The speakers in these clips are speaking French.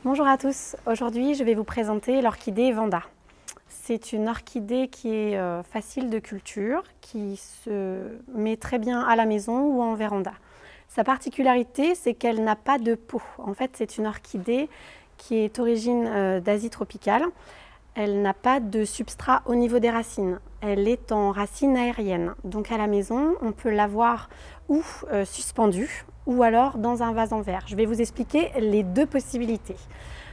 Bonjour à tous, aujourd'hui je vais vous présenter l'orchidée Vanda. C'est une orchidée qui est facile de culture, qui se met très bien à la maison ou en véranda. Sa particularité, c'est qu'elle n'a pas de peau. En fait, c'est une orchidée qui est d'origine d'Asie tropicale. Elle n'a pas de substrat au niveau des racines. Elle est en racines aériennes. Donc à la maison, on peut l'avoir ou suspendue ou alors dans un vase en verre. Je vais vous expliquer les deux possibilités.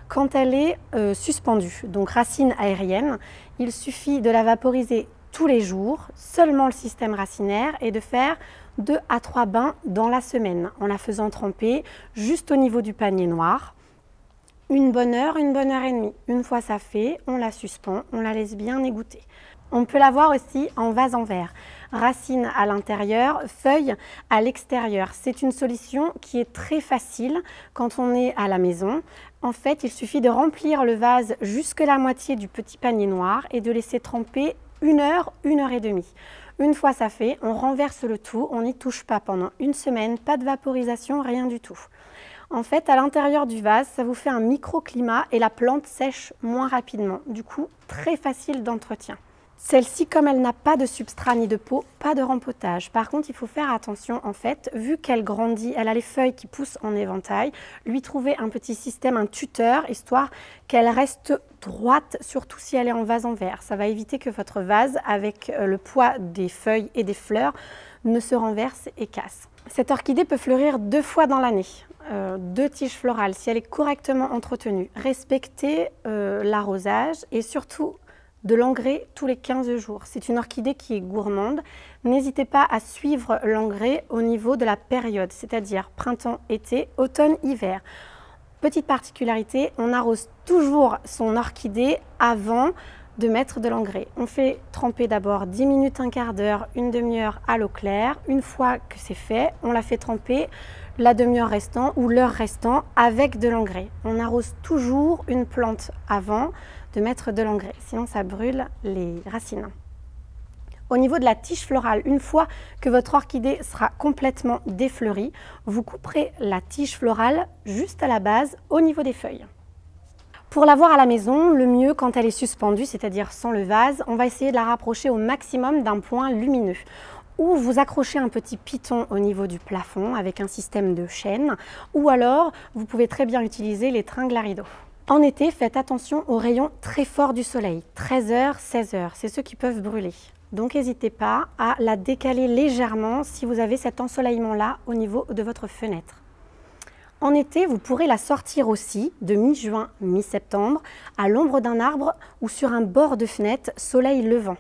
Quand elle est suspendue, donc racine aérienne, il suffit de la vaporiser tous les jours, seulement le système racinaire, et de faire 2 à 3 bains dans la semaine en la faisant tremper juste au niveau du panier noir. Une bonne heure et demie. Une fois ça fait, on la suspend, on la laisse bien égoutter. On peut l'avoir aussi en vase en verre. Racines à l'intérieur, feuilles à l'extérieur. C'est une solution qui est très facile quand on est à la maison. En fait, il suffit de remplir le vase jusque la moitié du petit panier noir et de laisser tremper 1 heure et demie. Une fois ça fait, on renverse le tout, on n'y touche pas pendant une semaine, pas de vaporisation, rien du tout. En fait, à l'intérieur du vase, ça vous fait un microclimat et la plante sèche moins rapidement. Du coup, très facile d'entretien. Celle-ci, comme elle n'a pas de substrat ni de peau, pas de rempotage. Par contre, il faut faire attention, en fait, vu qu'elle grandit, elle a les feuilles qui poussent en éventail, lui trouver un petit système, un tuteur, histoire qu'elle reste droite, surtout si elle est en vase en verre. Ça va éviter que votre vase, avec le poids des feuilles et des fleurs, ne se renverse et casse. Cette orchidée peut fleurir 2 fois dans l'année. 2 tiges florales, si elle est correctement entretenue. Respectez l'arrosage et surtout de l'engrais tous les 15 jours. C'est une orchidée qui est gourmande. N'hésitez pas à suivre l'engrais au niveau de la période, c'est-à-dire printemps, été, automne, hiver. Petite particularité, on arrose toujours son orchidée avant de mettre de l'engrais. On fait tremper d'abord 10 minutes, un quart d'heure, une demi-heure à l'eau claire. Une fois que c'est fait, on la fait tremper la demi-heure restant ou l'heure restant avec de l'engrais. On arrose toujours une plante avant de mettre de l'engrais, sinon ça brûle les racines. Au niveau de la tige florale, une fois que votre orchidée sera complètement défleurie, vous couperez la tige florale juste à la base au niveau des feuilles. Pour l'avoir à la maison, le mieux quand elle est suspendue, c'est-à-dire sans le vase, on va essayer de la rapprocher au maximum d'un point lumineux. Ou vous accrochez un petit piton au niveau du plafond avec un système de chaîne, ou alors vous pouvez très bien utiliser les tringles à rideaux. En été, faites attention aux rayons très forts du soleil, 13h, 16h, c'est ceux qui peuvent brûler. Donc n'hésitez pas à la décaler légèrement si vous avez cet ensoleillement-là au niveau de votre fenêtre. En été, vous pourrez la sortir aussi de mi-juin, mi-septembre, à l'ombre d'un arbre ou sur un bord de fenêtre, soleil levant.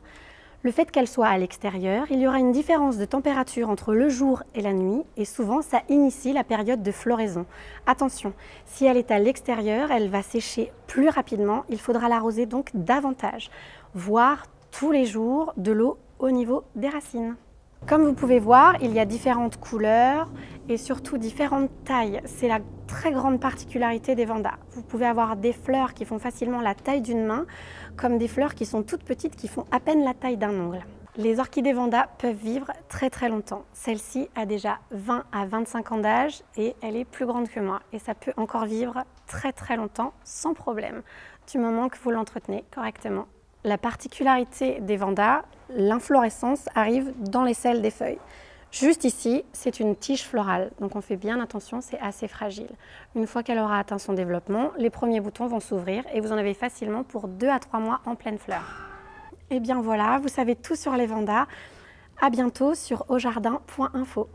Le fait qu'elle soit à l'extérieur, il y aura une différence de température entre le jour et la nuit et souvent ça initie la période de floraison. Attention, si elle est à l'extérieur, elle va sécher plus rapidement, il faudra l'arroser donc davantage, voire tous les jours de l'eau au niveau des racines. Comme vous pouvez voir, il y a différentes couleurs et surtout différentes tailles. C'est la très grande particularité des Vandas. Vous pouvez avoir des fleurs qui font facilement la taille d'une main, comme des fleurs qui sont toutes petites, qui font à peine la taille d'un ongle. Les orchidées Vanda peuvent vivre très très longtemps. Celle-ci a déjà 20 à 25 ans d'âge et elle est plus grande que moi. Et ça peut encore vivre très très longtemps sans problème, du moment que vous l'entretenez correctement. La particularité des Vandas, l'inflorescence arrive dans l'aisselle des feuilles. Juste ici, c'est une tige florale, donc on fait bien attention, c'est assez fragile. Une fois qu'elle aura atteint son développement, les premiers boutons vont s'ouvrir et vous en avez facilement pour 2 à 3 mois en pleine fleur. Et bien voilà, vous savez tout sur les Vandas. À bientôt sur aujardin.info.